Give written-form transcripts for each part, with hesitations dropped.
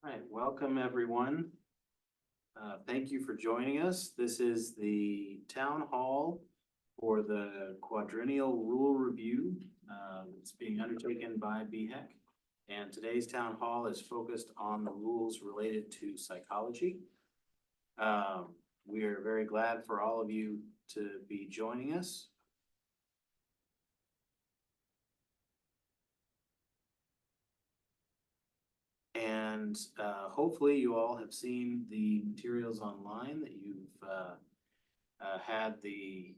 All right, welcome everyone. Thank you for joining us. This is the town hall for the Quadrennial Rule Review. It's being undertaken by BHEC. And today's town hall is focused on the rules related to psychology. We are very glad for all of you to be joining us. And hopefully you all have seen the materials online, that you've had the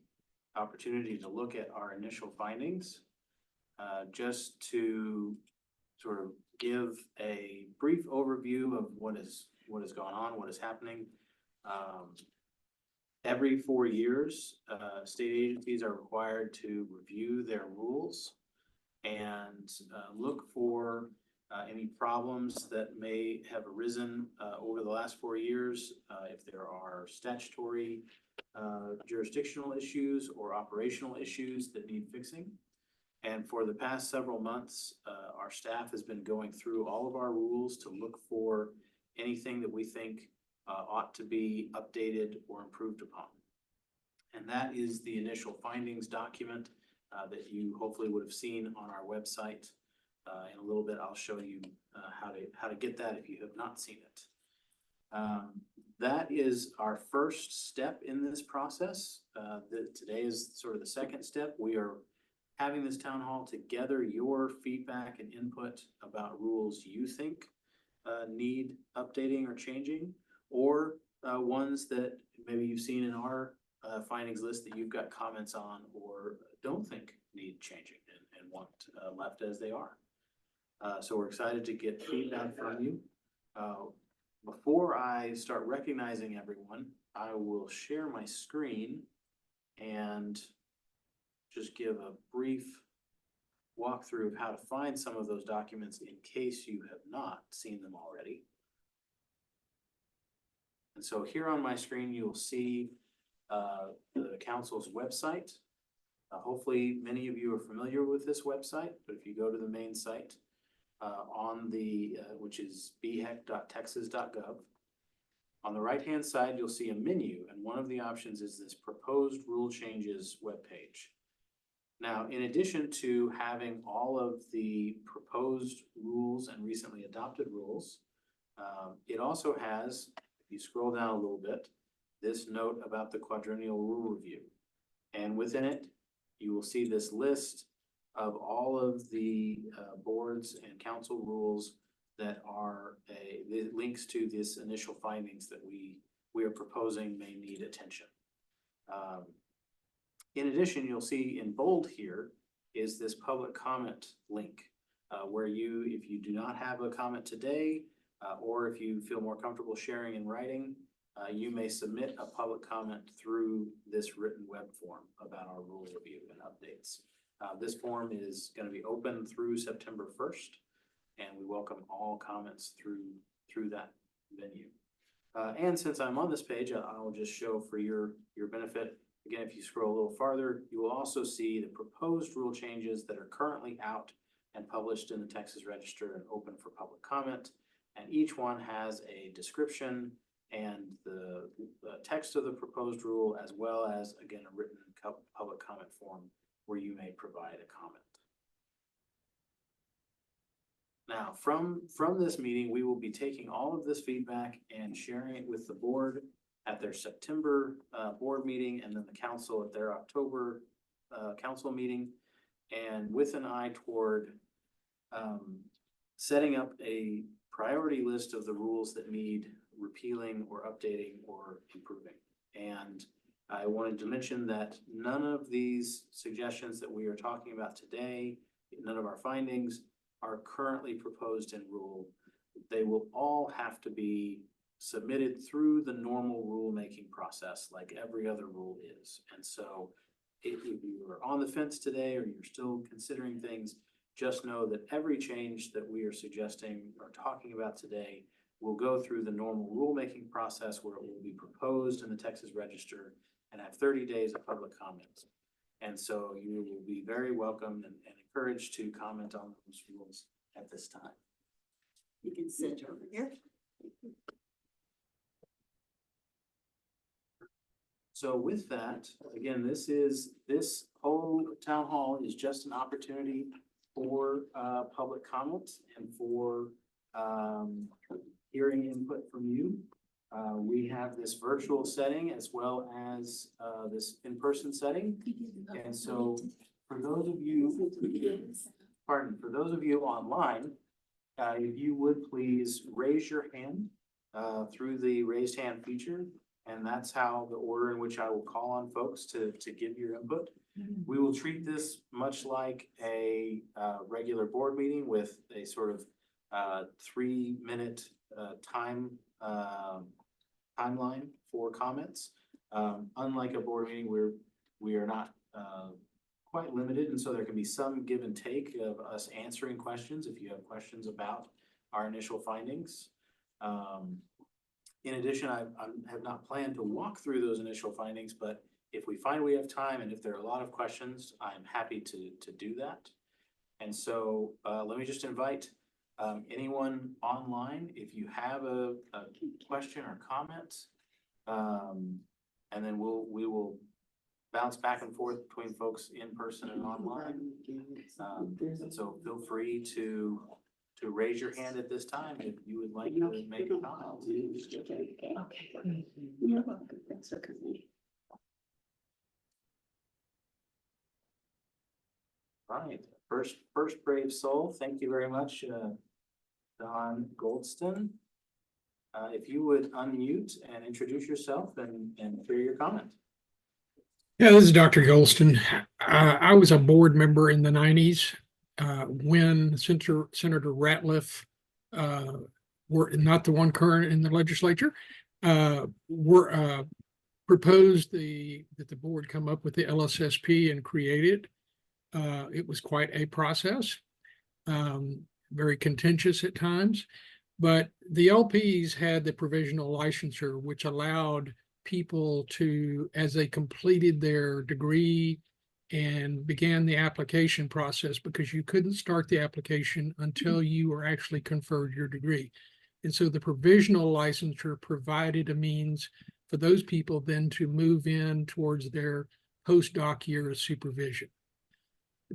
opportunity to look at our initial findings. Just to sort of give a brief overview of what is going on, what is happening. Every 4 years, state agencies are required to review their rules and look for any problems that may have arisen over the last 4 years, if there are statutory jurisdictional issues or operational issues that need fixing. And for the past several months, our staff has been going through all of our rules to look for anything that we think ought to be updated or improved upon. And that is the initial findings document that you hopefully would have seen on our website. In a little bit, I'll show you how to get that if you have not seen it. That is our first step in this process. Today is sort of the second step. We are having this town hall to gather your feedback and input about rules you think need updating or changing, or ones that maybe you've seen in our findings list that you've got comments on or don't think need changing and want left as they are. So we're excited to get feedback from you. Before I start recognizing everyone, I will share my screen and just give a brief walkthrough of how to find some of those documents in case you have not seen them already. And so here on my screen, you'll see the council's website. Hopefully many of you are familiar with this website, but if you go to the main site, on the which is bhec.texas.gov. On the right-hand side, you'll see a menu, and one of the options is this proposed rule changes webpage. Now, in addition to having all of the proposed rules and recently adopted rules, it also has, if you scroll down a little bit, this note about the Quadrennial Rule Review. And within it, you will see this list of all of the boards and council rules that are the links to this initial findings that we are proposing may need attention. In addition, you'll see in bold here is this public comment link where you, if you do not have a comment today, or if you feel more comfortable sharing in writing, you may submit a public comment through this written web form about our rule review and updates. This form is going to be open through September 1st, and we welcome all comments through that venue. And since I'm on this page, I'll just show for your benefit. Again, if you scroll a little farther, you will also see the proposed rule changes that are currently out and published in the Texas Register and open for public comment. And each one has a description and the text of the proposed rule, as well as, again, a written public comment form where you may provide a comment. Now, from this meeting, we will be taking all of this feedback and sharing it with the board at their September board meeting, and then the council at their October council meeting, and with an eye toward setting up a priority list of the rules that need repealing or updating or improving. And I wanted to mention that none of these suggestions that we are talking about today, none of our findings, are currently proposed in rule. They will all have to be submitted through the normal rulemaking process like every other rule is. And so if you are on the fence today or you're still considering things, just know that every change that we are suggesting or talking about today will go through the normal rulemaking process where it will be proposed in the Texas Register and have 30 days of public comment. And so you will be very welcome and encouraged to comment on those rules at this time. You can sit over here. So with that, again, this whole town hall is just an opportunity for public comment and for hearing input from you. We have this virtual setting as well as this in-person setting. And so for those of you, for those of you online, if you would please raise your hand through the raised hand feature. And that's how the order in which I will call on folks to give your input. We will treat this much like a regular board meeting with a sort of 3-minute timeline for comments. Unlike a board meeting where we are not quite limited, and so there can be some give and take of us answering questions if you have questions about our initial findings. In addition, I have not planned to walk through those initial findings, but if we find we have time and if there are a lot of questions, I'm happy to do that. And so let me just invite anyone online, if you have a question or comment, and then we will bounce back and forth between folks in person and online. And so feel free to raise your hand at this time if you would like to make a comment. Okay. You're welcome. Thanks for coming. Right, first brave soul. Thank you very much, Don Goldston. If you would unmute and introduce yourself and share your comment. Yeah, this is Dr. Goldston. I was a board member in the 90s when Senator Ratliff, were not the one current in the legislature, were proposed that the board come up with the LSSP and create it. It was quite a process, very contentious at times, but the LPs had the provisional licensure, which allowed people to, as they completed their degree and began the application process, because you couldn't start the application until you were actually conferred your degree. And so the provisional licensure provided a means for those people then to move in towards their postdoc year of supervision.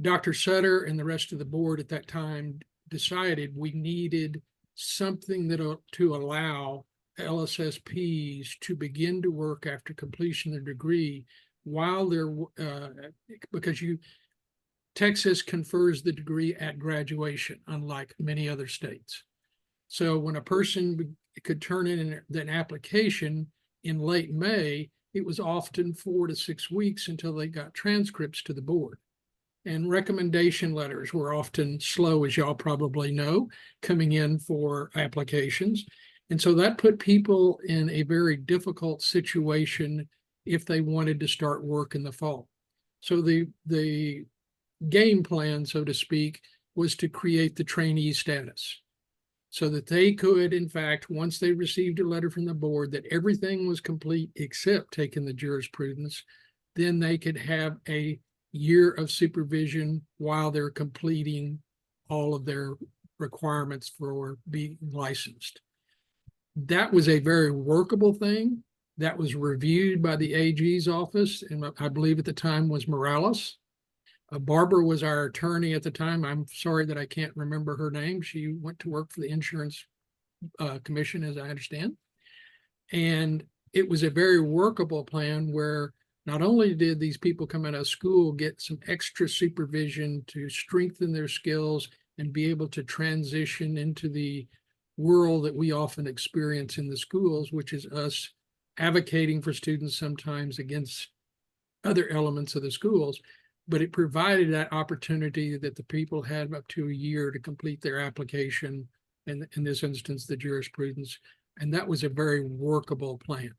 Dr. Sutter and the rest of the board at that time decided we needed something that to allow LSSPs to begin to work after completion of their degree while they're, because Texas confers the degree at graduation, unlike many other states. So when a person could turn in an application in late May, it was often 4 to 6 weeks until they got transcripts to the board. And recommendation letters were often slow, as y'all probably know, coming in for applications. And so that put people in a very difficult situation if they wanted to start work in the fall. So the game plan, so to speak, was to create the trainee status so that they could, in fact, once they received a letter from the board that everything was complete except taking the jurisprudence, then they could have a year of supervision while they're completing all of their requirements for being licensed. That was a very workable thing. That was reviewed by the AG's office, and I believe at the time was Morales. Barbara was our attorney at the time. I'm sorry that I can't remember her name. She went to work for the Insurance Commission, as I understand. And it was a very workable plan where not only did these people come out of school get some extra supervision to strengthen their skills and be able to transition into the world that we often experience in the schools, which is us advocating for students sometimes against other elements of the schools, but it provided that opportunity that the people had up to a year to complete their application, and in this instance, the jurisprudence, and that was a very workable plan.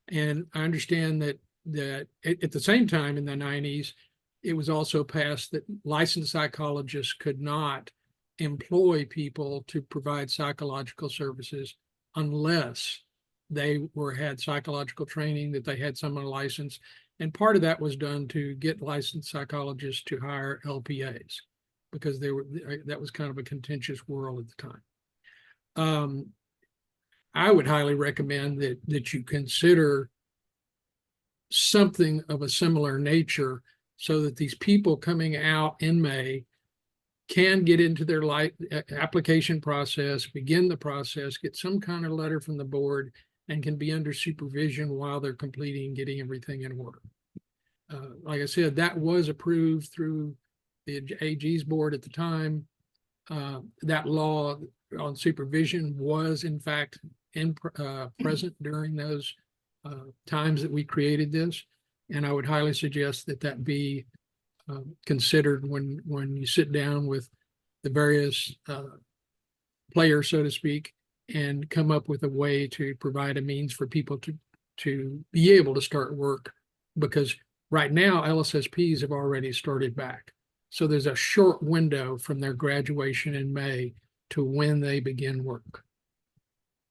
And I understand that at the same time in the 90s, it was also passed that licensed psychologists could not employ people to provide psychological services unless they had psychological training, that they had someone licensed. And part of that was done to get licensed psychologists to hire LPAs because that was kind of a contentious world at the time. I would highly recommend that you consider something of a similar nature so that these people coming out in May can get into their application process, begin the process, get some kind of letter from the board, and can be under supervision while they're completing, getting everything in order. Like I said, that was approved through the AG's board at the time. That law on supervision was in fact present during those times that we created this. And I would highly suggest that that be considered when you sit down with the various players, so to speak, and come up with a way to provide a means for people to be able to start work. Because right now, LSSPs have already started back. So there's a short window from their graduation in May to when they begin work.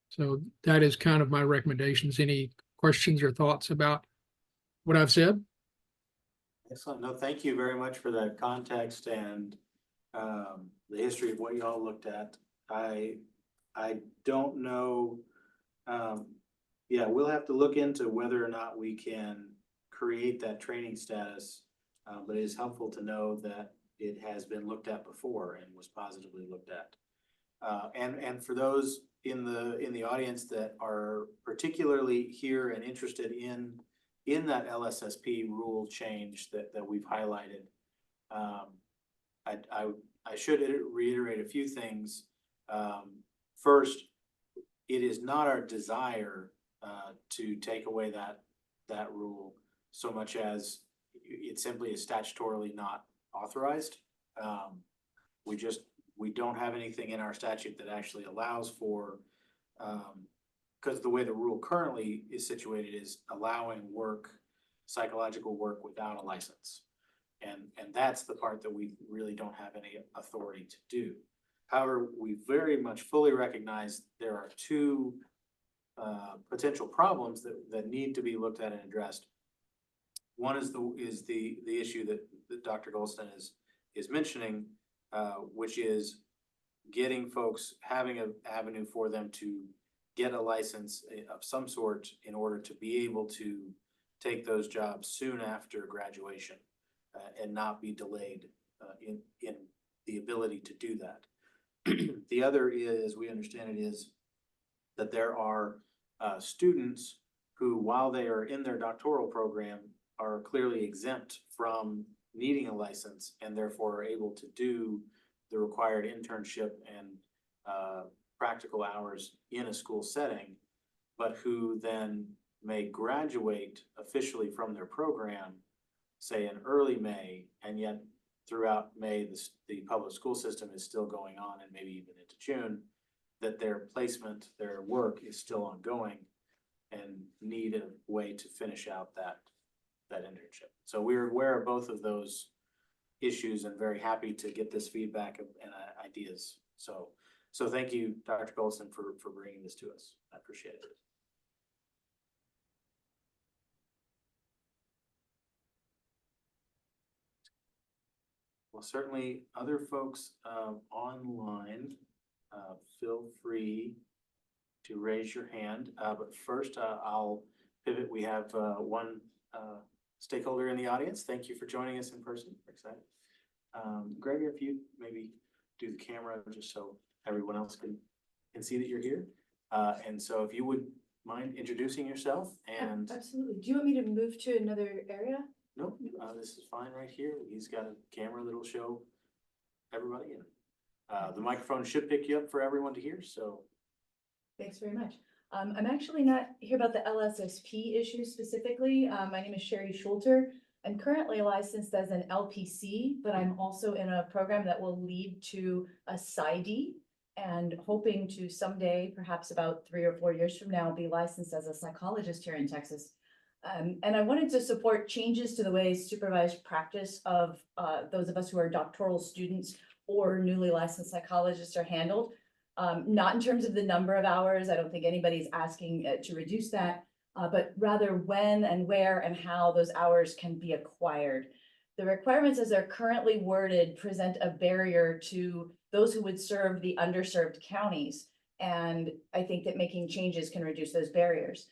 So that is kind of my recommendations. Any questions or thoughts about what I've said? Excellent. No, thank you very much for that context and the history of what you all looked at. I don't know. Yeah, we'll have to look into whether or not we can create that training status. But it is helpful to know that it has been looked at before and was positively looked at. And for those in the audience that are particularly here and interested in that LSSP rule change that we've highlighted, I should reiterate a few things. First, it is not our desire to take away that rule so much as it simply is statutorily not authorized. We don't have anything in our statute that actually allows for, because the way the rule currently is situated is allowing psychological work without a license. And that's the part that we really don't have any authority to do. However, we very much fully recognize there are two potential problems that need to be looked at and addressed. One is the issue that Dr. Goldston is mentioning, which is getting folks, having an avenue for them to get a license of some sort in order to be able to take those jobs soon after graduation and not be delayed in the ability to do that. The other is, we understand it, is that there are students who, while they are in their doctoral program, are clearly exempt from needing a license and therefore are able to do the required internship and practical hours in a school setting, but who then may graduate officially from their program, say in early May, and yet throughout May, the public school system is still going on, and maybe even into June, that their placement, their work is still ongoing and need a way to finish out that internship. So we're aware of both of those issues and very happy to get this feedback and ideas. So thank you, Dr. Goldston, for bringing this to us. I appreciate it. Well, certainly other folks online, feel free to raise your hand. But first, I'll pivot. We have one stakeholder in the audience. Thank you for joining us in person. We're excited. Greg, if you maybe do the camera just so everyone else can see that you're here. And so if you would mind introducing yourself and... Absolutely. Do you want me to move to another area? Nope, this is fine right here. He's got a camera that'll show everybody. And the microphone should pick you up for everyone to hear, so. Thanks very much. I'm actually not here about the LSSP issue specifically. My name is Sherry Schulter. I'm currently licensed as an LPC, but I'm also in a program that will lead to a PsyD, and hoping to someday, perhaps about 3 or 4 years from now, be licensed as a psychologist here in Texas. And I wanted to support changes to the way supervised practice of those of us who are doctoral students or newly licensed psychologists are handled. Not in terms of the number of hours. I don't think anybody's asking to reduce that, but rather when and where and how those hours can be acquired. The requirements as they're currently worded present a barrier to those who would serve the underserved counties. And I think that making changes can reduce those barriers.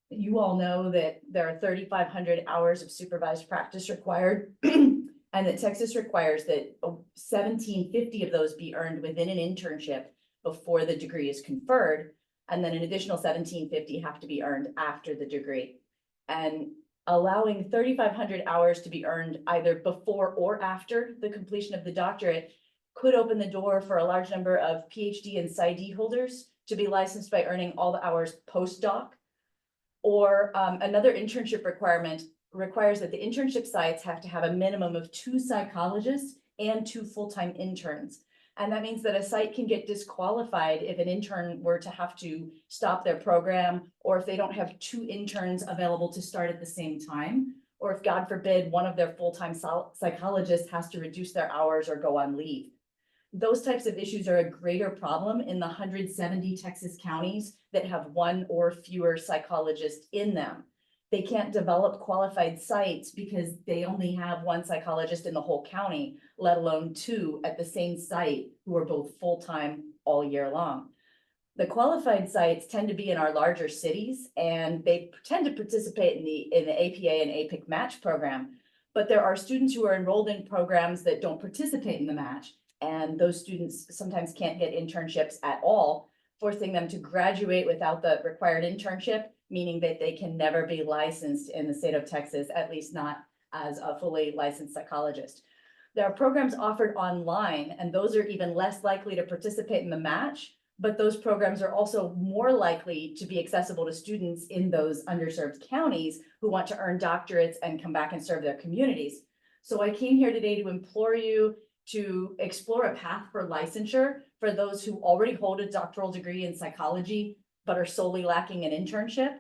You all know that there are 3,500 hours of supervised practice required. And that Texas requires that 1,750 of those be earned within an internship before the degree is conferred. And then an additional 1,750 have to be earned after the degree. And allowing 3,500 hours to be earned either before or after the completion of the doctorate could open the door for a large number of PhD and PsyD holders to be licensed by earning all the hours postdoc. Or another internship requirement requires that the internship sites have to have a minimum of 2 psychologists and 2 full-time interns. And that means that a site can get disqualified if an intern were to have to stop their program, or if they don't have 2 interns available to start at the same time, or if, God forbid, one of their full-time psychologists has to reduce their hours or go on leave. Those types of issues are a greater problem in the 170 Texas counties that have 1 or fewer psychologists in them. They can't develop qualified sites because they only have 1 psychologist in the whole county, let alone 2 at the same site who are both full-time all year long. The qualified sites tend to be in our larger cities, and they tend to participate in the APA and APIC match program. But there are students who are enrolled in programs that don't participate in the match, and those students sometimes can't get internships at all, forcing them to graduate without the required internship, meaning that they can never be licensed in the state of Texas, at least not as a fully licensed psychologist. There are programs offered online, and those are even less likely to participate in the match, but those programs are also more likely to be accessible to students in those underserved counties who want to earn doctorates and come back and serve their communities. So I came here today to implore you to explore a path for licensure for those who already hold a doctoral degree in psychology, but are solely lacking an internship,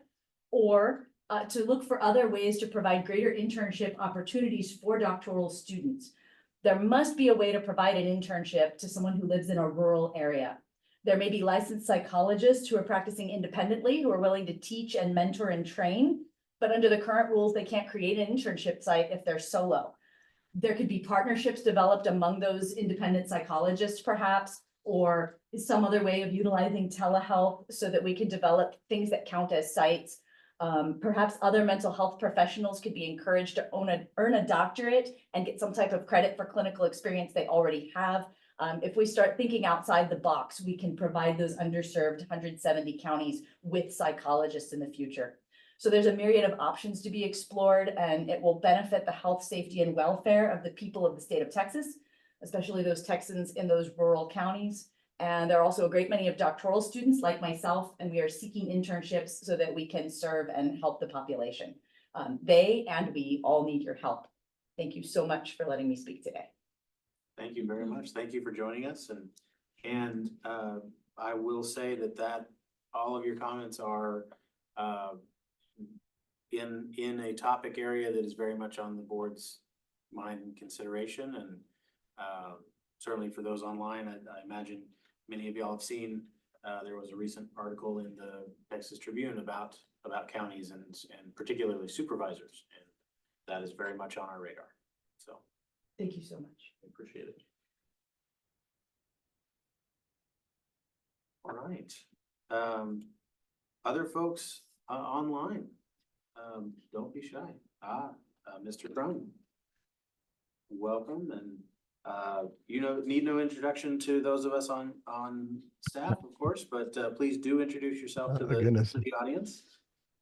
or to look for other ways to provide greater internship opportunities for doctoral students. There must be a way to provide an internship to someone who lives in a rural area. There may be licensed psychologists who are practicing independently, who are willing to teach and mentor and train, but under the current rules, they can't create an internship site if they're solo. There could be partnerships developed among those independent psychologists, perhaps, or some other way of utilizing telehealth so that we can develop things that count as sites. Perhaps other mental health professionals could be encouraged to earn a doctorate and get some type of credit for clinical experience they already have. If we start thinking outside the box, we can provide those underserved 170 counties with psychologists in the future. So there's a myriad of options to be explored, and it will benefit the health, safety, and welfare of the people of the state of Texas, especially those Texans in those rural counties. And there are also a great many of doctoral students like myself, and we are seeking internships so that we can serve and help the population. They and we all need your help. Thank you so much for letting me speak today. Thank you very much. Thank you for joining us. And I will say that all of your comments are in a topic area that is very much on the board's mind and consideration. And certainly for those online, I imagine many of y'all have seen, there was a recent article in the Texas Tribune about counties and particularly supervisors. And that is very much on our radar. So Thank you so much. I appreciate it. All right. Other folks online, don't be shy. Mr. Crum, welcome. And need no introduction to those of us on staff, of course, but please do introduce yourself to the audience.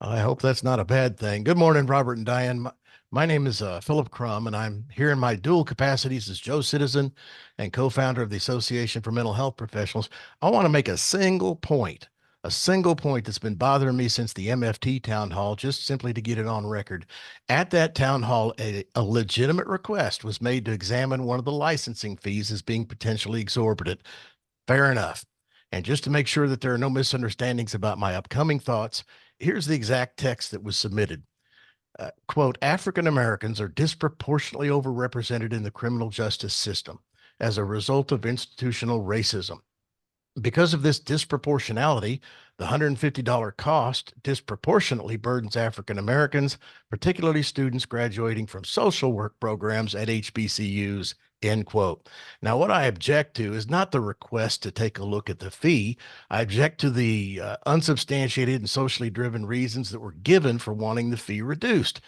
I hope that's not a bad thing. Good morning, Robert and Diane. My name is Philip Crum, and I'm here in my dual capacities as Joe Citizen and co-founder of the Association for Mental Health Professionals. I want to make a single point that's been bothering me since the MFT town hall, just simply to get it on record. At that town hall, a legitimate request was made to examine one of the licensing fees as being potentially exorbitant. Fair enough. And just to make sure that there are no misunderstandings about my upcoming thoughts, here's the exact text that was submitted. Quote, African Americans are disproportionately overrepresented in the criminal justice system as a result of institutional racism. Because of this disproportionality, the $150 cost disproportionately burdens African Americans, particularly students graduating from social work programs at HBCUs, end quote. Now, what I object to is not the request to take a look at the fee. I object to the unsubstantiated and socially driven reasons that were given for wanting the fee reduced.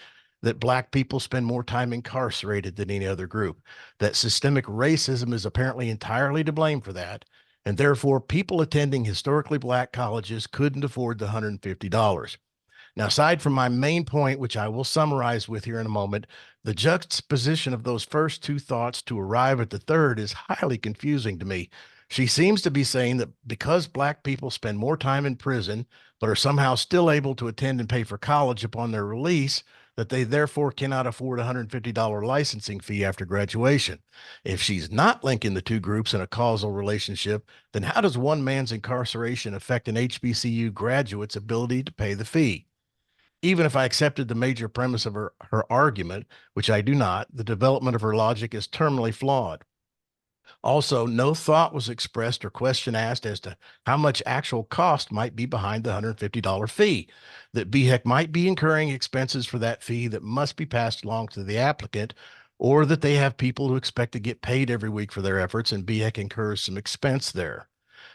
That Black people spend more time incarcerated than any other group, that systemic racism is apparently entirely to blame for that, and therefore people attending historically Black colleges couldn't afford the $150. Now, aside from my main point, which I will summarize with here in a moment, the juxtaposition of those first two thoughts to arrive at the third is highly confusing to me. She seems to be saying that because Black people spend more time in prison, but are somehow still able to attend and pay for college upon their release, that they therefore cannot afford a $150 licensing fee after graduation. If she's not linking the two groups in a causal relationship, then how does one man's incarceration affect an HBCU graduate's ability to pay the fee? Even if I accepted the major premise of her argument, which I do not, the development of her logic is terminally flawed. Also, no thought was expressed or question asked as to how much actual cost might be behind the $150 fee, that BHEC might be incurring expenses for that fee that must be passed along to the applicant, or that they have people who expect to get paid every week for their efforts and BHEC incurs some expense there.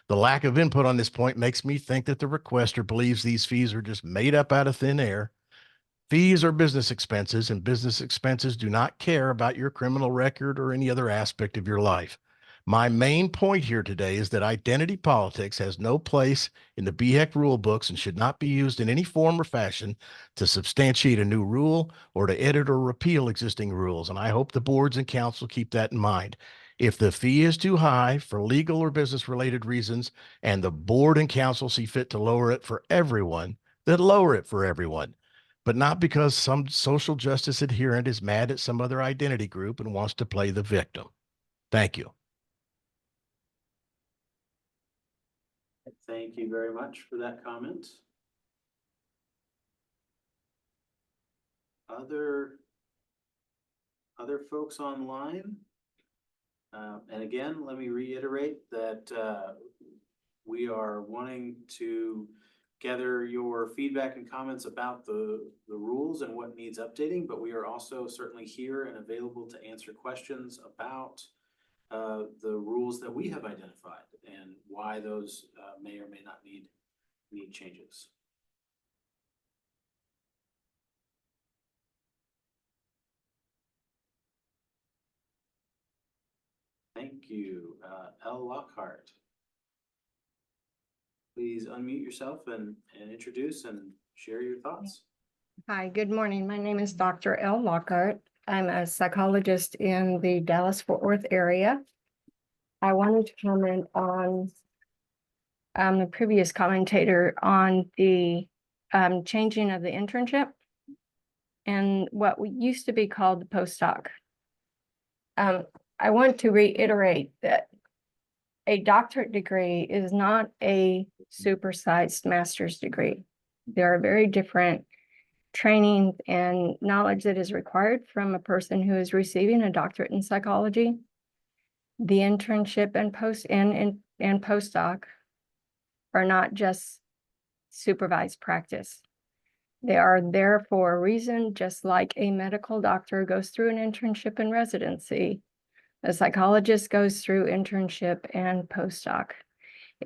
The lack of input on this point makes me think that the requester believes these fees are just made up out of thin air. Fees are business expenses, and business expenses do not care about your criminal record or any other aspect of your life. My main point here today is that identity politics has no place in the BHEC rule books and should not be used in any form or fashion to substantiate a new rule or to edit or repeal existing rules. And I hope the boards and council keep that in mind. If the fee is too high for legal or business related reasons, and the board and council see fit to lower it for everyone, then lower it for everyone, but not because some social justice adherent is mad at some other identity group and wants to play the victim. Thank you. Thank you very much for that comment. Other folks online? And again, let me reiterate that we are wanting to gather your feedback and comments about the rules and what needs updating, but we are also certainly here and available to answer questions about the rules that we have identified and why those may or may not need changes. Thank you. L. Lockhart. Please unmute yourself and introduce and share your thoughts. Hi, good morning. My name is Dr. L. Lockhart. I'm a psychologist in the Dallas-Fort Worth area. I wanted to comment on the previous commentator on the changing of the internship and what used to be called the postdoc. I want to reiterate that a doctorate degree is not a supersized master's degree. There are very different training and knowledge that is required from a person who is receiving a doctorate in psychology. The internship and postdoc are not just supervised practice. They are there for a reason, just like a medical doctor goes through an internship and residency. A psychologist goes through internship and postdoc.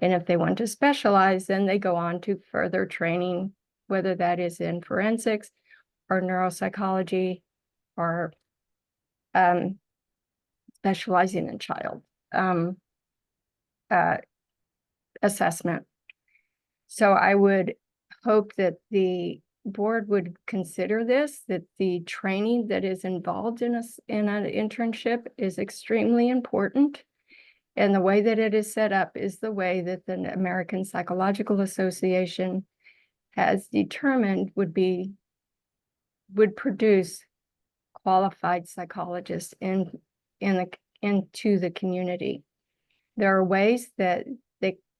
And if they want to specialize, then they go on to further training, whether that is in forensics or neuropsychology or specializing in child assessment. So I would hope that the board would consider this, that the training that is involved in an internship is extremely important. And the way that it is set up is the way that the American Psychological Association has determined would produce qualified psychologists into the community. There are ways that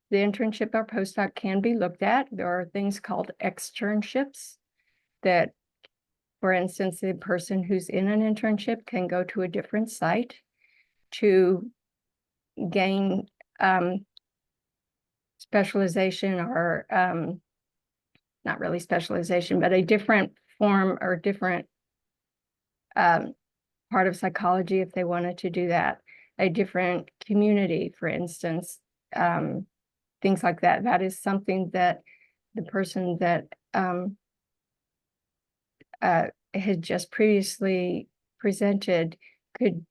the internship or postdoc can be looked at. There are things called externships that, for instance, the person who's in an internship can go to a different site to gain specialization or not really specialization, but a different form or different part of psychology if they wanted to do that, a different community, for instance, things like that. That is something that the person that had just previously presented could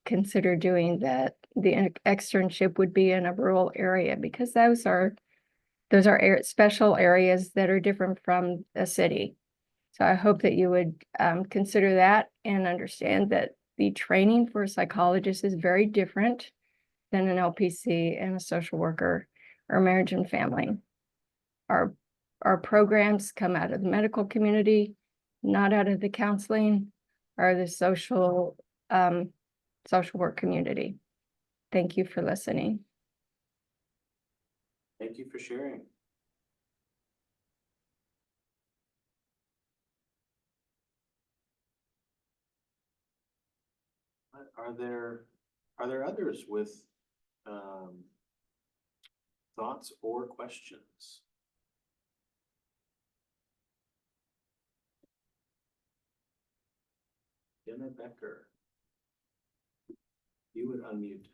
consider doing. That the externship would be in a rural area, because those are special areas that are different from a city. So I hope that you would consider that and understand that the training for a psychologist is very different than an LPC and a social worker or marriage and family. Our programs come out of the medical community, not out of the counseling or the social work community. Thank you for listening. Thank you for sharing. Are there others with thoughts or questions? Jenna Becker, you would unmute.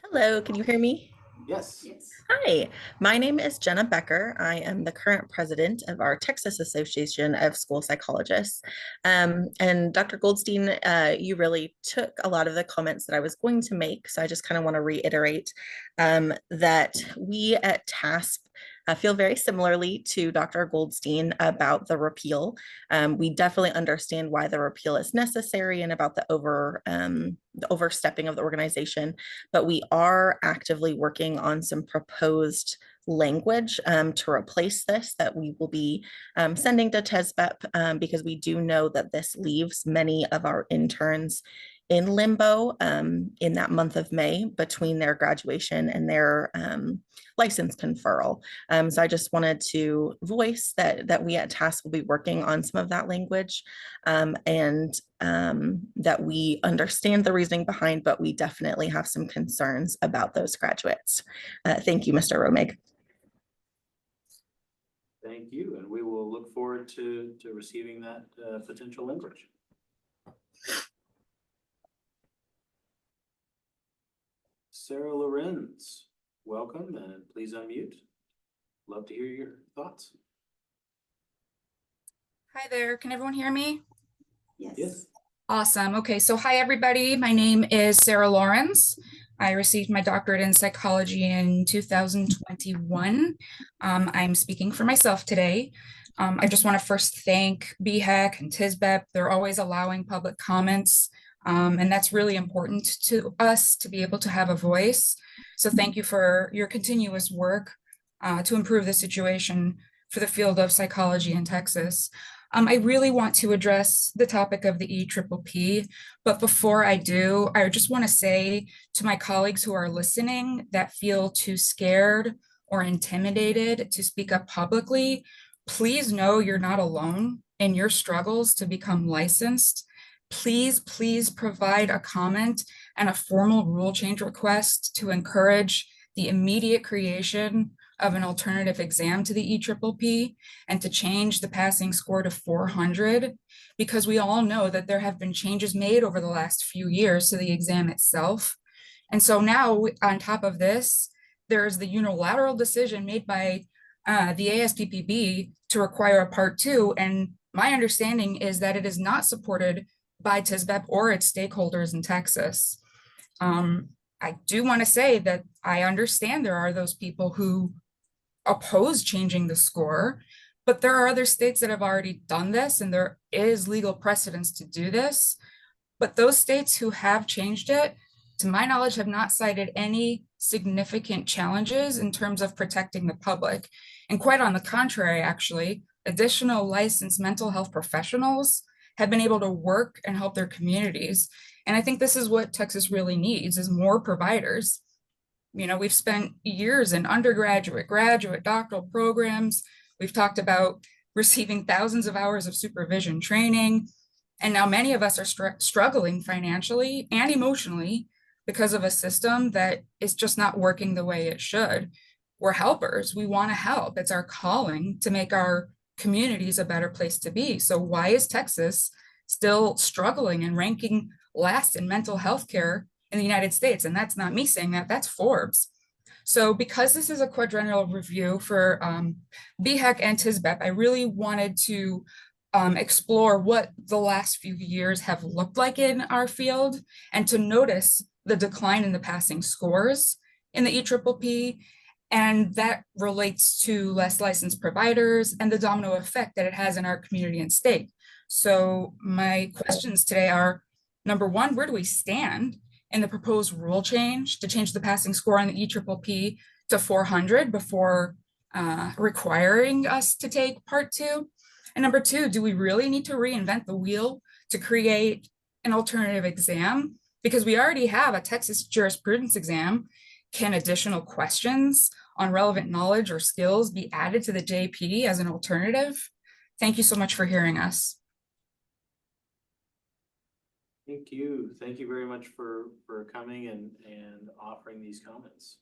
Hello, can you hear me? Yes. Hi, my name is Jenna Becker. I am the current president of our Texas Association of School Psychologists. And Dr. Goldstein, you really took a lot of the comments that I was going to make. So I just kind of want to reiterate that we at TASP feel very similarly to Dr. Goldstein about the repeal. We definitely understand why the repeal is necessary and about the overstepping of the organization, but we are actively working on some proposed language to replace this that we will be sending to TSBEP because we do know that this leaves many of our interns in limbo in that month of May between their graduation and their license conferral. So I just wanted to voice that we at TASK will be working on some of that language and that we understand the reasoning behind, but we definitely have some concerns about those graduates. Thank you, Mr. Romig. Thank you, and we will look forward to receiving that potential language. Sarah Lorenz, welcome, and please unmute. Love to hear your thoughts. Hi there, can everyone hear me? Yes. Awesome. Okay, so hi everybody. My name is Sarah Lawrence. I received my doctorate in psychology in 2021. I'm speaking for myself today. I just want to first thank BHEC and TSBEP. They're always allowing public comments, and that's really important to us to be able to have a voice. So thank you for your continuous work to improve the situation for the field of psychology in Texas. I really want to address the topic of the EPPP, but before I do, I just want to say to my colleagues who are listening that feel too scared or intimidated to speak up publicly, please know you're not alone in your struggles to become licensed. Please provide a comment and a formal rule change request to encourage the immediate creation of an alternative exam to the EPPP and to change the passing score to 400, because we all know that there have been changes made over the last few years to the exam itself. And so now on top of this, there's the unilateral decision made by the ASPPB to require a part 2. And my understanding is that it is not supported by TSBEP or its stakeholders in Texas. I do want to say that I understand there are those people who oppose changing the score, but there are other states that have already done this and there is legal precedence to do this. But those states who have changed it, to my knowledge, have not cited any significant challenges in terms of protecting the public. And quite on the contrary, actually, additional licensed mental health professionals have been able to work and help their communities. And I think this is what Texas really needs, is more providers. You know, we've spent years in undergraduate, graduate, doctoral programs. We've talked about receiving thousands of hours of supervision training. And now many of us are struggling financially and emotionally because of a system that is just not working the way it should. We're helpers. We want to help. It's our calling to make our communities a better place to be. So why is Texas still struggling and ranking last in mental health care in the United States? And that's not me saying that, that's Forbes. So because this is a quadrennial review for BHEC and TISBEP, I really wanted to explore what the last few years have looked like in our field and to notice the decline in the passing scores in the EPPP. And that relates to less licensed providers and the domino effect that it has in our community and state. So my questions today are, number one, where do we stand in the proposed rule change to change the passing score on the EPPP to 400 before requiring us to take part 2? And number 2, do we really need to reinvent the wheel to create an alternative exam? Because we already have a Texas jurisprudence exam. Can additional questions on relevant knowledge or skills be added to the JP as an alternative? Thank you so much for hearing us. Thank you. Thank you very much for coming and offering these comments.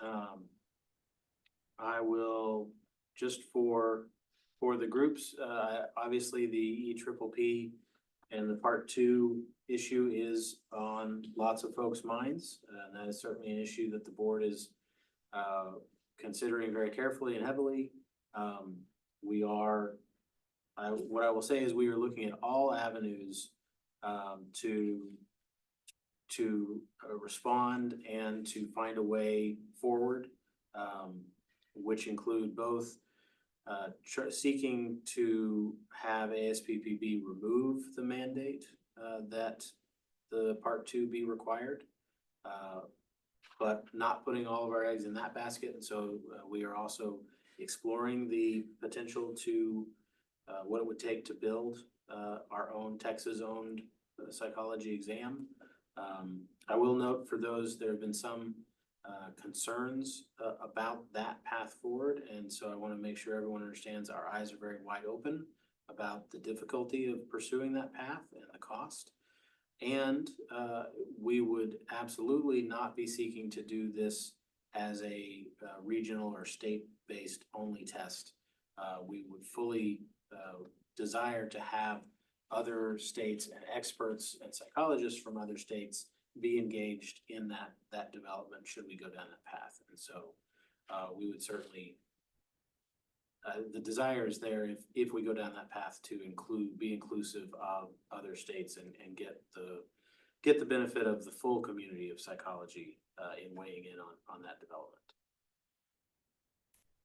I will, just for the groups, obviously the EPPP and the part 2 issue is on lots of folks' minds. And that is certainly an issue that the board is considering very carefully and heavily. What I will say is we are looking at all avenues to respond and to find a way forward, which include both seeking to have ASPPB remove the mandate that the part 2 be required, but not putting all of our eggs in that basket. And so we are also exploring the potential to what it would take to build our own Texas-owned psychology exam. I will note for those, there have been some concerns about that path forward. And so I want to make sure everyone understands our eyes are very wide open about the difficulty of pursuing that path and the cost. And we would absolutely not be seeking to do this as a regional or state-based only test. We would fully desire to have other states and experts and psychologists from other states be engaged in that development should we go down that path. And so we would certainly, the desire is there if we go down that path to be inclusive of other states and get the benefit of the full community of psychology in weighing in on that development.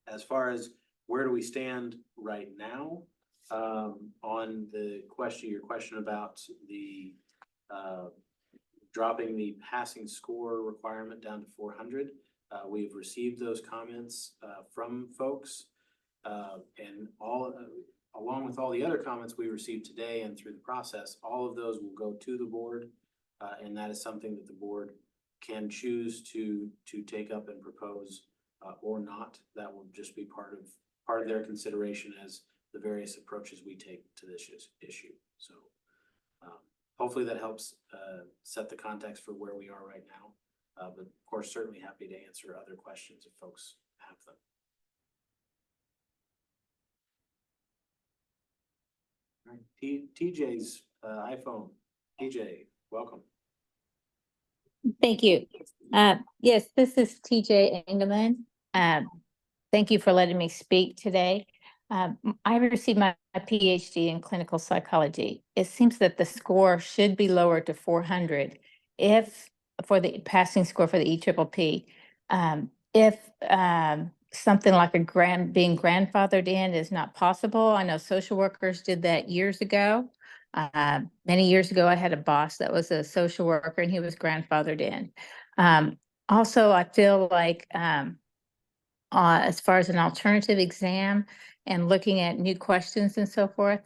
As far as where do we stand right now, on your question about the dropping the passing score requirement down to 400, we've received those comments from folks, and along with all the other comments we received today and through the process, all of those will go to the board, and that is something that the board can choose to take up and propose or not. That will just be part of their consideration as the various approaches we take to this issue. So hopefully that helps set the context for where we are right now. But of course, certainly happy to answer other questions if folks have them. All right, TJ's iPhone. TJ, welcome. Thank you. Yes, this is TJ Engelman. Thank you for letting me speak today. I received my PhD in clinical psychology. It seems that the score should be lowered to 400 for the passing score for the EPPP. If something like being grandfathered in is not possible, I know social workers did that years ago. Many years ago, I had a boss that was a social worker and he was grandfathered in. Also, I feel like as far as an alternative exam and looking at new questions and so forth,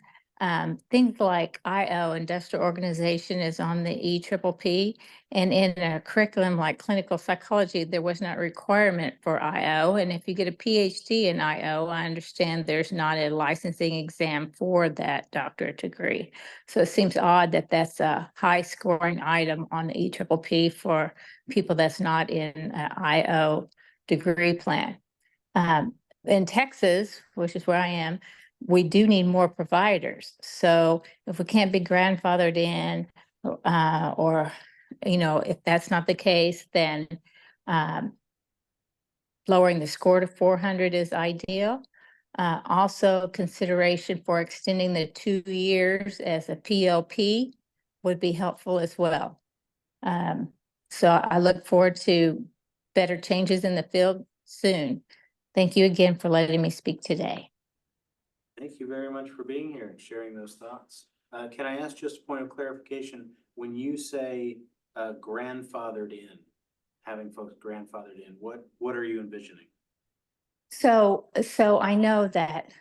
Things like IO, industrial organization, is on the EPPP. And in a curriculum like clinical psychology, there was not a requirement for IO. And if you get a PhD in IO, I understand there's not a licensing exam for that doctorate degree. So it seems odd that that's a high scoring item on the EPPP for people that's not in an IO degree plan. In Texas, which is where I am, we do need more providers. So if we can't be grandfathered in, or, if that's not the case, then lowering the score to 400 is ideal. Also, consideration for extending the 2 years as a PLP would be helpful as well. So I look forward to better changes in the field soon. Thank you again for letting me speak today. Thank you very much for being here and sharing those thoughts. Can I ask just a point of clarification? When you say grandfathered in, having folks grandfathered in, what are you envisioning? So I know that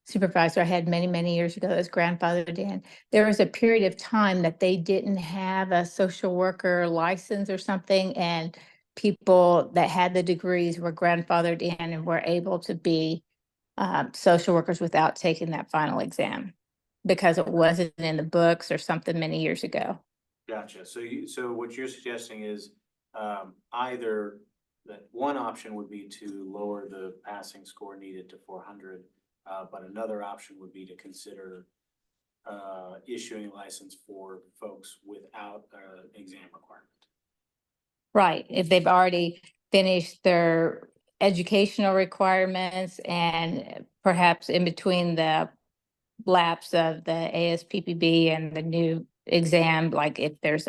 supervisor I had many, many years ago as grandfathered in. There was a period of time that they didn't have a social worker license or something, and people that had the degrees were grandfathered in and were able to be social workers without taking that final exam because it wasn't in the books or something many years ago. Gotcha. So what you're suggesting is either that one option would be to lower the passing score needed to 400, but another option would be to consider issuing a license for folks without an exam requirement. Right. If they've already finished their educational requirements and perhaps in between the lapse of the ASPPB and the new exam, like if there's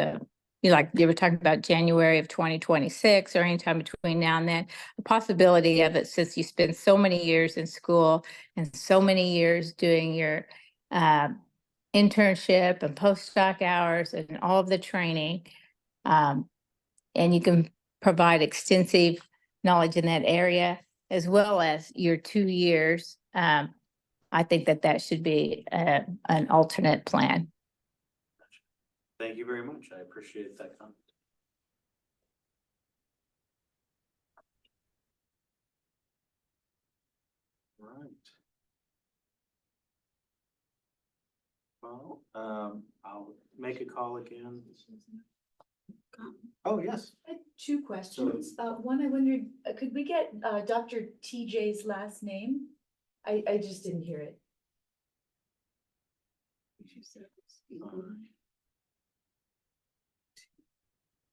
like you were talking about January of 2026 or anytime between now and then, the possibility of it, since you spend so many years in school and so many years doing your internship and postdoc hours and all of the training, and you can provide extensive knowledge in that area, as well as your 2 years. I think that should be an alternate plan. Thank you very much. I appreciate that comment. Right. Well, I'll make a call again. Oh, yes. I had 2 questions. One, I wondered, could we get Dr. TJ's last name? I just didn't hear it.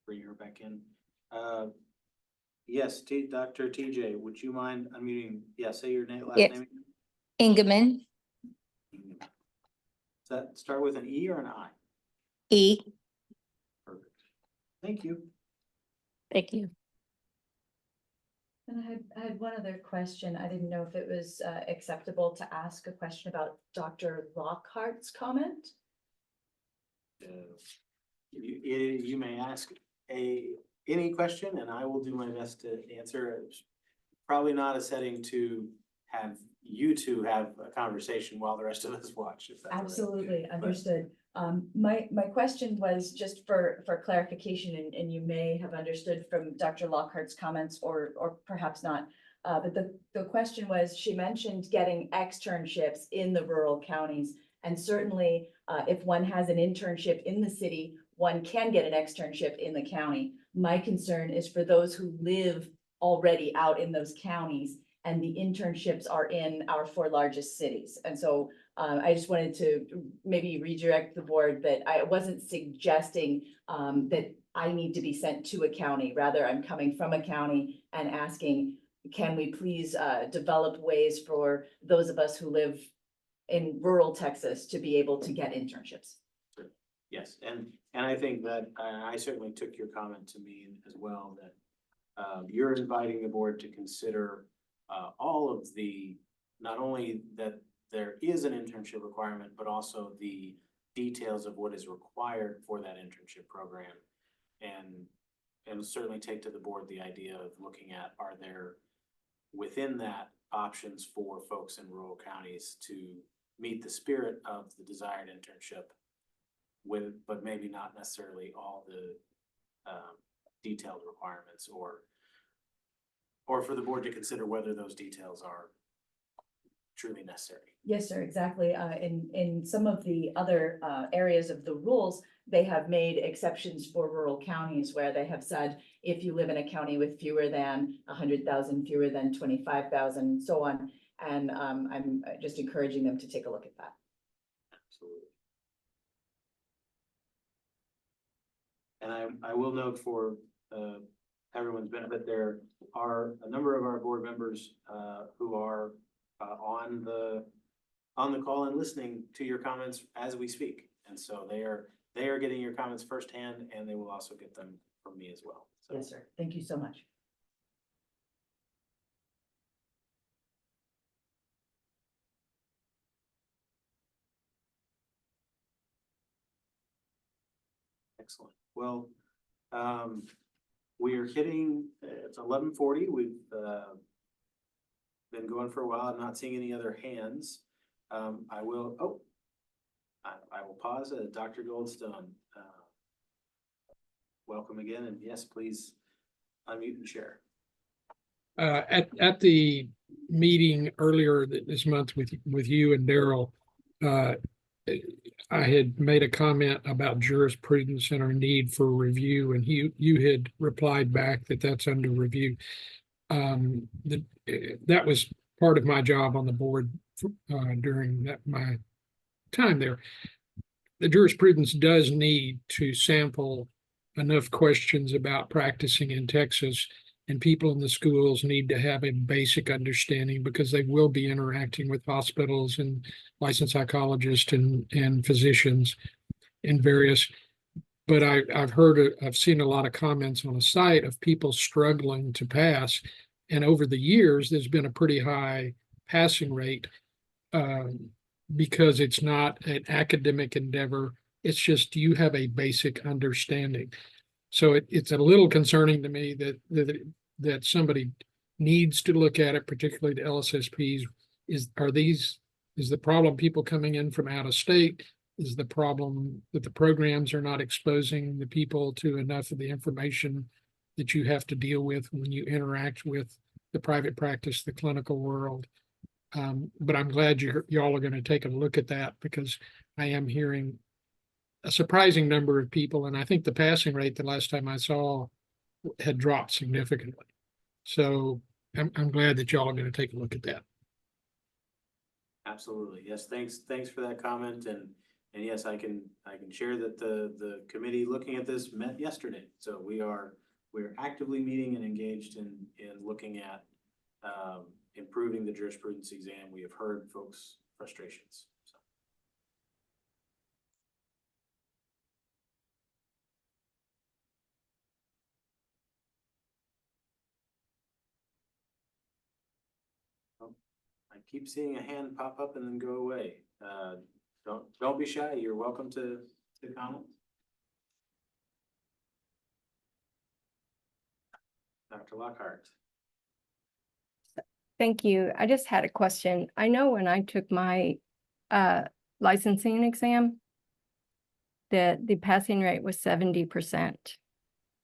Bring her back in. Yes, Dr. TJ, would you mind unmuting? Yeah, say your name, last Yes. name. Engelman, Does that start with an E or an I? E. Perfect. Thank you. Thank you. And I had one other question. I didn't know if it was acceptable to ask a question about Dr. Lockhart's comment. You may ask any question and I will do my best to answer. It's probably not a setting to have you two have a conversation while the rest of us watch. If that's all right. Absolutely, understood. My question was just for clarification, and you may have understood from Dr. Lockhart's comments or perhaps not. But the question was, she mentioned getting externships in the rural counties. And certainly, if one has an internship in the city, one can get an externship in the county. My concern is for those who live already out in those counties and the internships are in our 4 largest cities. And so I just wanted to maybe redirect the board that I wasn't suggesting that I need to be sent to a county. Rather, I'm coming from a county and asking, can we please develop ways for those of us who live in rural Texas to be able to get internships? Sure. Yes, and I think that I certainly took your comment to mean as well that you're inviting the board to consider all of the, not only that there is an internship requirement, but also the details of what is required for that internship program. And certainly take to the board the idea of looking at, are there within that options for folks in rural counties to meet the spirit of the desired internship with, but maybe not necessarily all the detailed requirements, or for the board to consider whether those details are truly necessary. Yes, sir, exactly. In some of the other areas of the rules, they have made exceptions for rural counties where they have said, if you live in a county with fewer than 100,000, fewer than 25,000, so on. And I'm just encouraging them to take a look at that. Absolutely. And I will note for everyone's benefit, there are a number of our board members who are on the call and listening to your comments as we speak. And so they are getting your comments firsthand, and they will also get them from me as well. So. Yes, sir. Thank you so much. Excellent. Well, we are hitting, it's 11:40. We've been going for a while. I'm not seeing any other hands. I will pause. Dr. Goldstone, welcome again. And yes, please unmute and share. At the meeting earlier this month with you and Daryl, I had made a comment about jurisprudence and our need for review, and you had replied back that that's under review. That was part of my job on the board during my time there. The jurisprudence does need to sample enough questions about practicing in Texas, and people in the schools need to have a basic understanding because they will be interacting with hospitals and licensed psychologists and physicians in various. But I've seen a lot of comments on the site of people struggling to pass. And over the years, there's been a pretty high passing rate because it's not an academic endeavor. It's just you have a basic understanding. So it's a little concerning to me that somebody needs to look at it, particularly the LSSPs. Is the problem people coming in from out of state? Is the problem that the programs are not exposing the people to enough of the information that you have to deal with when you interact with the private practice, the clinical world? But I'm glad y'all are going to take a look at that, because I am hearing a surprising number of people, and I think the passing rate the last time I saw had dropped significantly. So I'm glad that y'all are going to take a look at that. Absolutely. Yes. Thanks for that comment. And yes, I can share that the committee looking at this met yesterday. So we're actively meeting and engaged in looking at improving the jurisprudence exam. We have heard folks' frustrations. I keep seeing a hand pop up and then go away. Don't be shy. You're welcome to comment. Dr. Lockhart. Thank you. I just had a question. I know when I took my licensing exam, that the passing rate was 70%.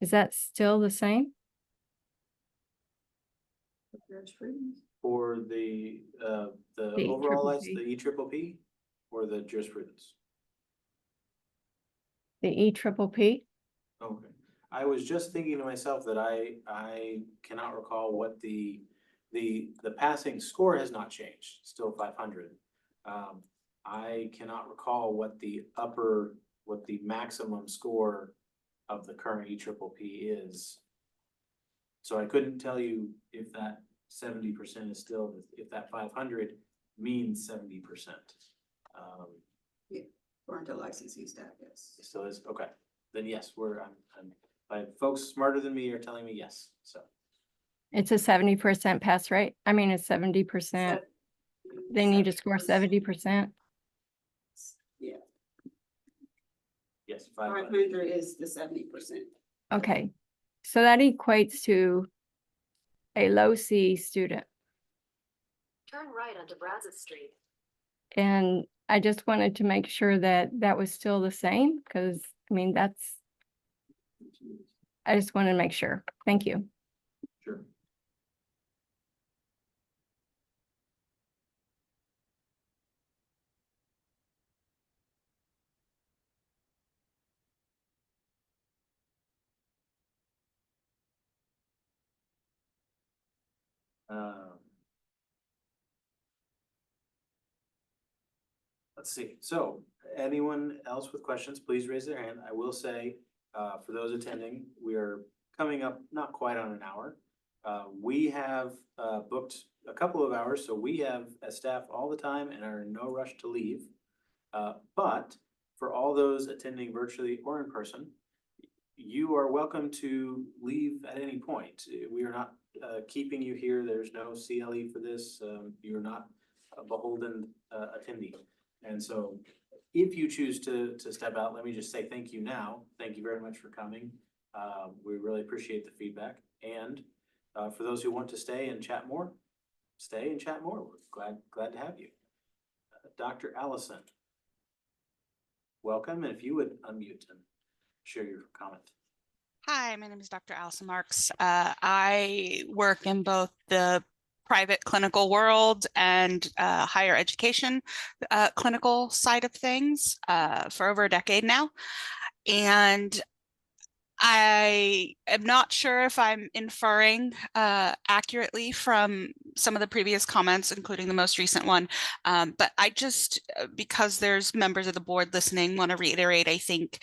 Is that still the same? For the overall license, the EPPP, or the jurisprudence? The EPPP? Okay. I was just thinking to myself that I cannot recall what the passing score has not changed, still 500. I cannot recall what the maximum score of the current EPPP is. So I couldn't tell you if that 70% is still, if that 500 means 70%. Yeah, according to licensing staff, yes. It still is, okay. Then yes, folks smarter than me are telling me yes, so. It's a 70% pass rate. I mean, it's 70%. They need to score 70%. Yeah, Yes, 500 is the 70%. Okay, so that equates to a low C student. Turn right onto Brazos Street. And I just wanted to make sure that that was still the same, because, I mean, I just wanted to make sure. Thank you. Sure. Let's see. So anyone else with questions, please raise their hand. I will say, for those attending, we are coming up not quite on an hour. We have booked a couple of hours, so we have as staff all the time and are in no rush to leave. But for all those attending virtually or in person, you are welcome to leave at any point. We are not keeping you here. There's no CLE for this. You're not a beholden attendee. And so if you choose to step out, let me just say thank you now. Thank you very much for coming. We really appreciate the feedback. And for those who want to stay and chat more, stay and chat more. We're glad to have you. Dr. Allison, welcome. And if you would unmute and share your comment. Hi, my name is Dr. Allison Marks. I work in both the private clinical world and higher education clinical side of things for over a decade now. And I am not sure if I'm inferring accurately from some of the previous comments, including the most recent one, but I just, because there's members of the board listening, want to reiterate, I think,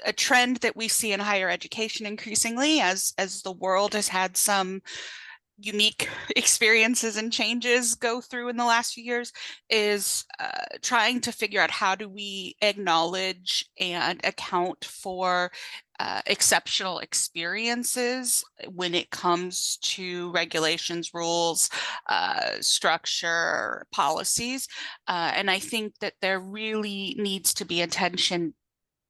a trend that we see in higher education increasingly as the world has had some unique experiences and changes go through in the last few years is trying to figure out how do we acknowledge and account for exceptional experiences when it comes to regulations, rules, structure, policies. And I think that there really needs to be attention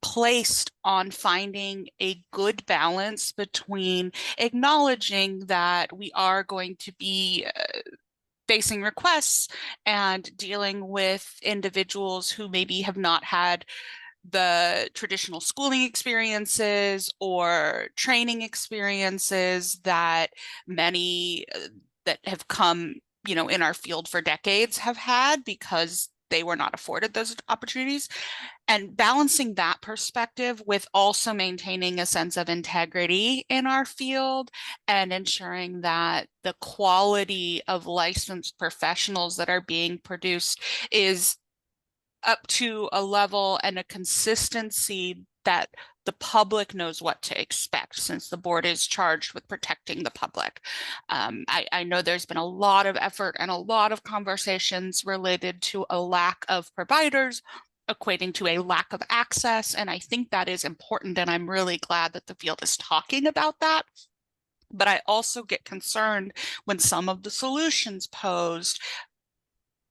placed on finding a good balance between acknowledging that we are going to be facing requests and dealing with individuals who maybe have not had the traditional schooling experiences or training experiences that many that have come, in our field for decades have had because they were not afforded those opportunities. And balancing that perspective with also maintaining a sense of integrity in our field and ensuring that the quality of licensed professionals that are being produced is up to a level and a consistency that the public knows what to expect, since the board is charged with protecting the public. I know there's been a lot of effort and a lot of conversations related to a lack of providers, equating to a lack of access. And I think that is important. And I'm really glad that the field is talking about that. But I also get concerned when some of the solutions posed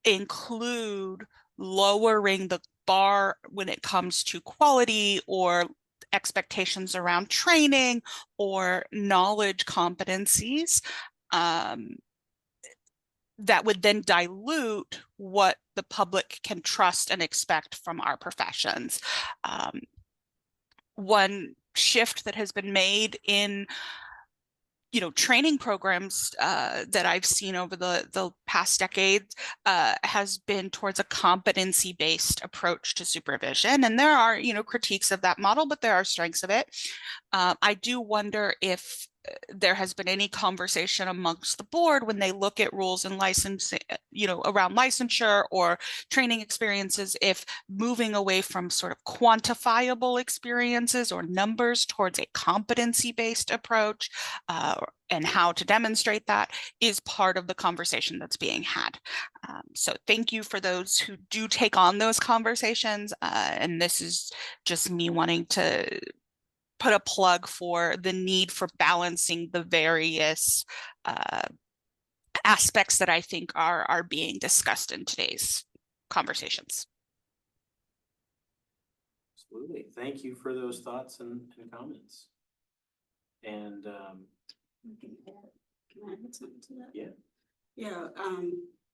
include lowering the bar when it comes to quality or expectations around training or knowledge competencies, that would then dilute what the public can trust and expect from our professions. One shift that has been made in training programs that I've seen over the past decade has been towards a competency-based approach to supervision. And there are, critiques of that model, but there are strengths of it. I do wonder if there has been any conversation amongst the board when they look at rules and licensing, around licensure or training experiences, if moving away from sort of quantifiable experiences or numbers towards a competency-based approach and how to demonstrate that is part of the conversation that's being had. So thank you for those who do take on those conversations. And this is just me wanting to put a plug for the need for balancing the various aspects that I think are being discussed in today's conversations. Absolutely. Thank you for those thoughts and comments. And Can I add something to that? yeah. Yeah,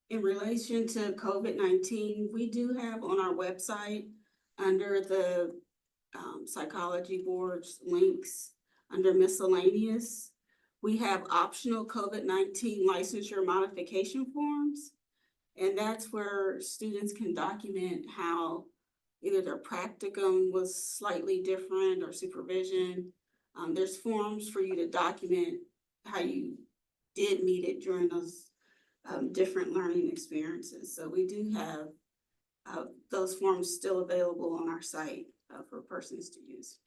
In relation to COVID-19, we do have on our website, under the psychology board's links, under miscellaneous, we have optional COVID-19 licensure modification forms. And that's where students can document how either their practicum was slightly different or supervision. There's forms for you to document how you did meet it during those different learning experiences. So we do have those forms still available on our site for persons to use.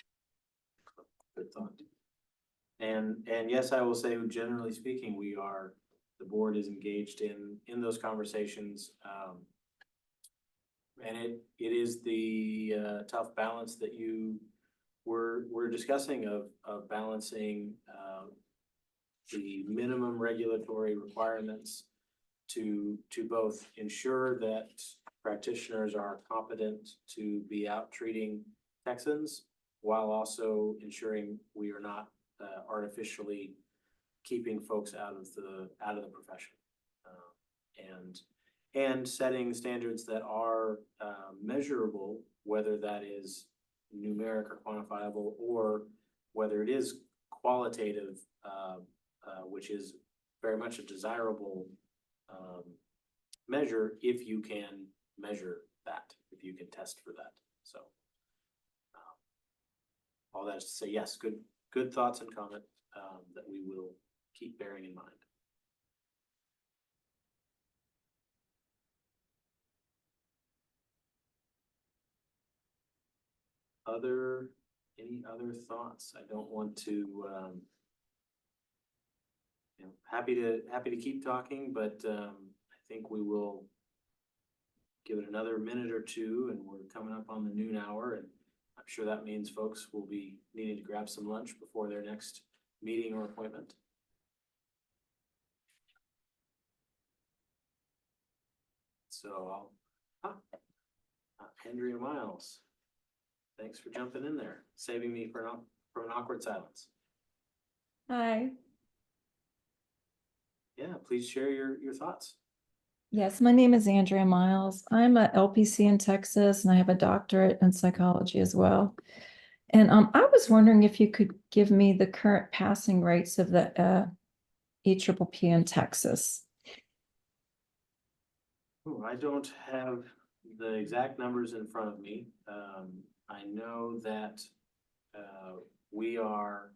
Good thought. And yes, I will say, generally speaking, the board is engaged in those conversations. And it is the tough balance that we're discussing of balancing the minimum regulatory requirements to both ensure that practitioners are competent to be out treating Texans, while also ensuring we are not artificially keeping folks out of the profession, and setting standards that are measurable, whether that is numeric or quantifiable, or whether it is qualitative, which is very much a desirable measure if you can measure that, if you can test for that. So all that is to say, yes, good thoughts and comment that we will keep bearing in mind. Any other thoughts? I don't want to happy to keep talking, but I think we will give it another minute or two, and we're coming up on the noon hour, and I'm sure that means folks will be needing to grab some lunch before their next meeting or appointment. So Andrea Miles, thanks for jumping in there, saving me from an awkward silence. Hi. Yeah, please share your thoughts. Yes, my name is Andrea Miles. I'm a LPC in Texas, and I have a doctorate in psychology as well. And I was wondering if you could give me the current passing rates of the EPPP in Texas. Oh, I don't have the exact numbers in front of me. I know that we are,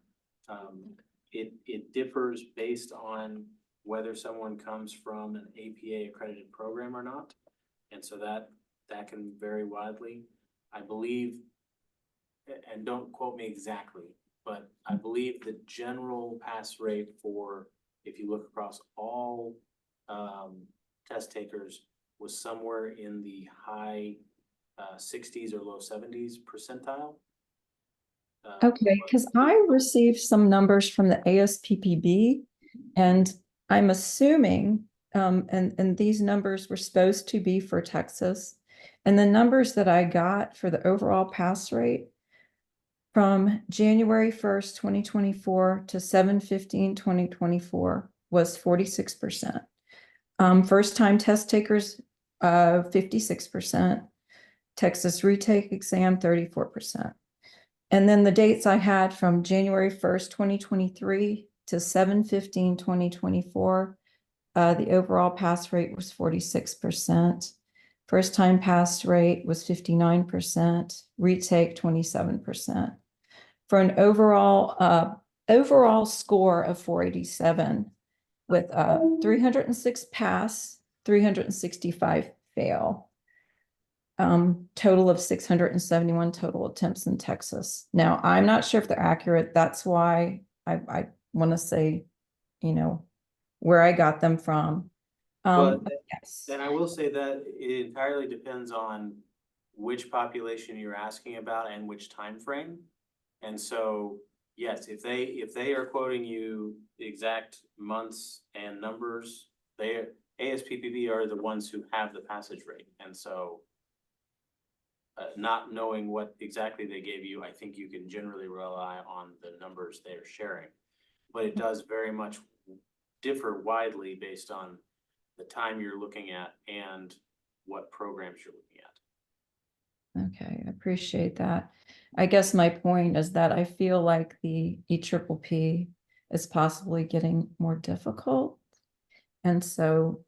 it differs based on whether someone comes from an APA accredited program or not. And so that can vary widely. I believe, and don't quote me exactly, but I believe the general pass rate for, if you look across all test takers, was somewhere in the high 60s or low 70s percentile. Okay, because I received some numbers from the ASPPB, and I'm assuming, and these numbers were supposed to be for Texas, and the numbers that I got for the overall pass rate from January 1st, 2024 to 7/15/2024 was 46%. First-time test takers, 56%. Texas retake exam, 34%. And then the dates I had from January 1st, 2023 to 7/15/2024, the overall pass rate was 46%. First-time pass rate was 59%, retake 27%. For an overall score of 487, with 306 pass, 365 fail. Total of 671 total attempts in Texas. Now, I'm not sure if they're accurate. That's why I want to say, where I got them from. Yes. And I will say that it entirely depends on which population you're asking about and which time frame. And so, yes, if they are quoting you the exact months and numbers, ASPPB are the ones who have the passage rate. And so not knowing what exactly they gave you, I think you can generally rely on the numbers they're sharing. But it does very much differ widely based on the time you're looking at and what programs you're looking at. Okay, I appreciate that. I guess my point is that I feel like the EPPP is possibly getting more difficult. And so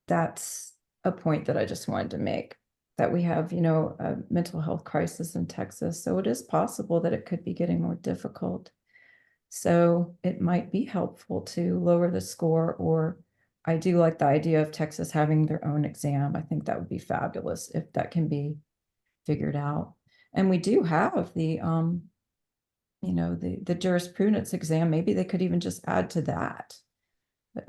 that's a point that I just wanted to make, that we have, you know, a mental health crisis in Texas. So it is possible that it could be getting more difficult. So it might be helpful to lower the score, or I do like the idea of Texas having their own exam. I think that would be fabulous if that can be figured out. And we do have the you know, the jurisprudence exam. Maybe they could even just add to that. But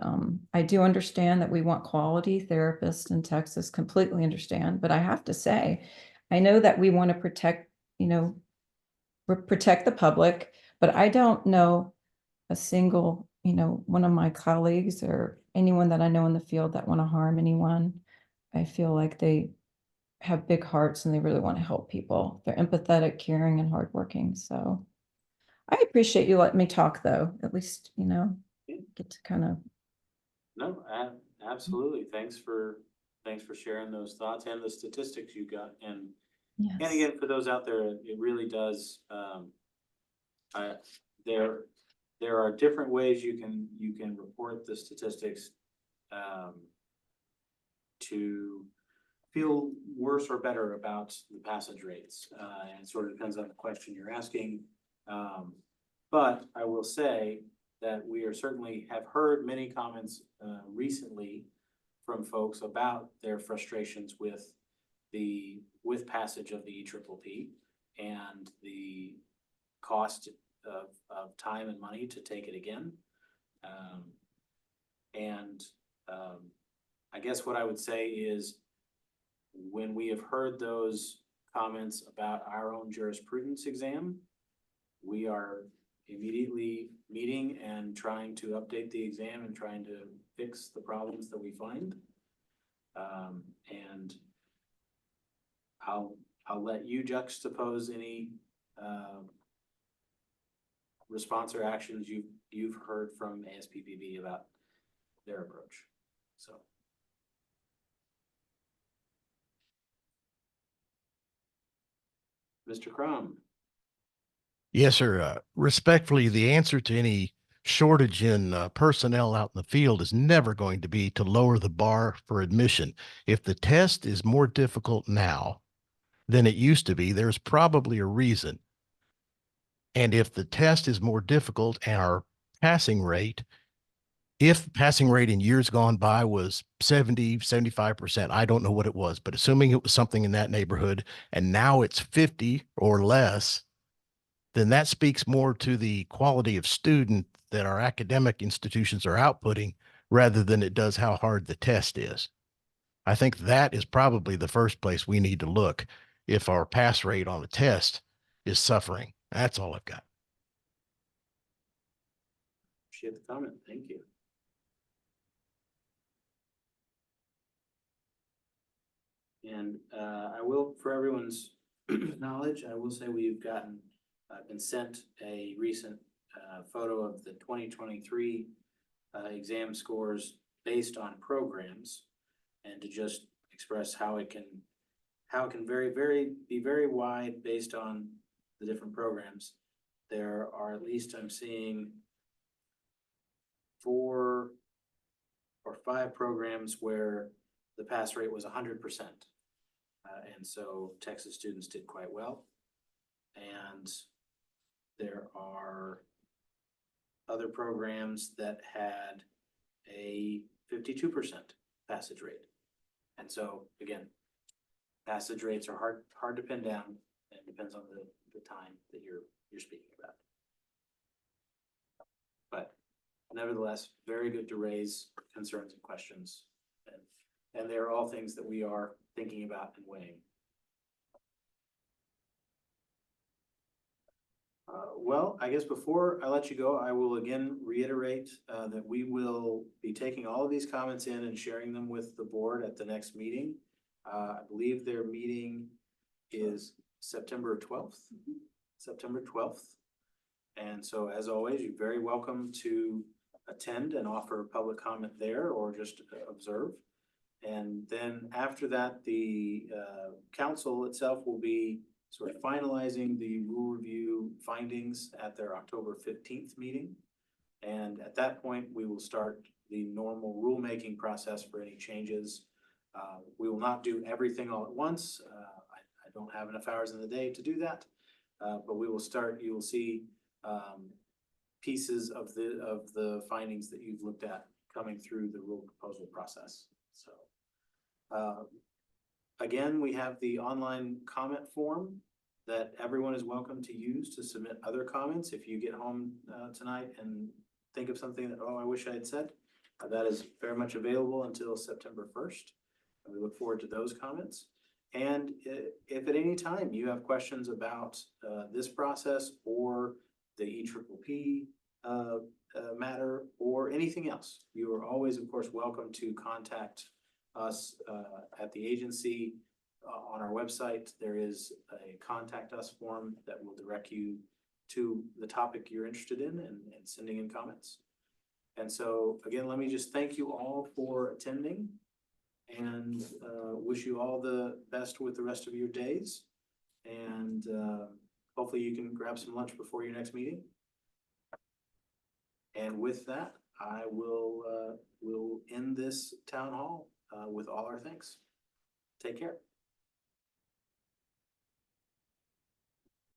I do understand that we want quality therapists in Texas, completely understand, but I have to say, I know that we want to protect, you know, protect the public, but I don't know a single, you know, one of my colleagues or anyone that I know in the field that want to harm anyone. I feel like they have big hearts and they really want to help people. They're empathetic, caring, and hardworking. So I appreciate you letting me talk, though. At least, you know, get to kind of. No, absolutely. Thanks for sharing those thoughts and the statistics you got. And Yes. again, for those out there, it really does. There are different ways you can report the statistics to feel worse or better about the passage rates. And it sort of depends on the question you're asking. But I will say that we are certainly have heard many comments recently from folks about their frustrations with passage of the EPPP and the cost of time and money to take it again. I guess what I would say is, when we have heard those comments about our own jurisprudence exam, we are immediately meeting and trying to update the exam and trying to fix the problems that we find. And I'll let you juxtapose any response or actions you've heard from ASPPB about their approach. So. Mr. Crum. Yes, sir. Respectfully, the answer to any shortage in personnel out in the field is never going to be to lower the bar for admission. If the test is more difficult now than it used to be, there's probably a reason. And if the test is more difficult and our passing rate, if passing rate in years gone by was 70, 75%, I don't know what it was, but assuming it was something in that neighborhood, and now it's 50 or less, then that speaks more to the quality of student that our academic institutions are outputting rather than it does how hard the test is. I think that is probably the first place we need to look if our pass rate on a test is suffering. That's all I've got. Appreciate the comment. Thank you. And I will, for everyone's knowledge, I will say we've been sent a recent photo of the 2023 exam scores based on programs, and to just express how it can be very wide based on the different programs. There are, at least I'm seeing, 4 or 5 programs where the pass rate was 100%. And so Texas students did quite well. And there are other programs that had a 52% passage rate. And so again, passage rates are hard to pin down, and depends on the time that you're speaking about. But nevertheless, very good to raise concerns and questions. And they're all things that we are thinking about and weighing. Well, I guess before I let you go, I will again reiterate that we will be taking all of these comments in and sharing them with the board at the next meeting. I believe their meeting is September 12th. September 12th. And so, as always, you're very welcome to attend and offer public comment there or just observe. And then after that, the council itself will be sort of finalizing the rule review findings at their October 15th meeting. And at that point, we will start the normal rulemaking process for any changes. We will not do everything all at once. I don't have enough hours in the day to do that. But we will start, you will see pieces of the findings that you've looked at coming through the rule proposal process. So again, we have the online comment form that everyone is welcome to use to submit other comments. If you get home tonight and think of something that, oh, I wish I had said, that is very much available until September 1st. And we look forward to those comments. And if at any time you have questions about this process or the EPPP matter or anything else, you are always, of course, welcome to contact us at the agency. On our website, there is a contact us form that will direct you to the topic you're interested in and sending in comments. And so again, let me just thank you all for attending and wish you all the best with the rest of your days. And hopefully you can grab some lunch before your next meeting. And with that, I will end this town hall with all our thanks. Take care.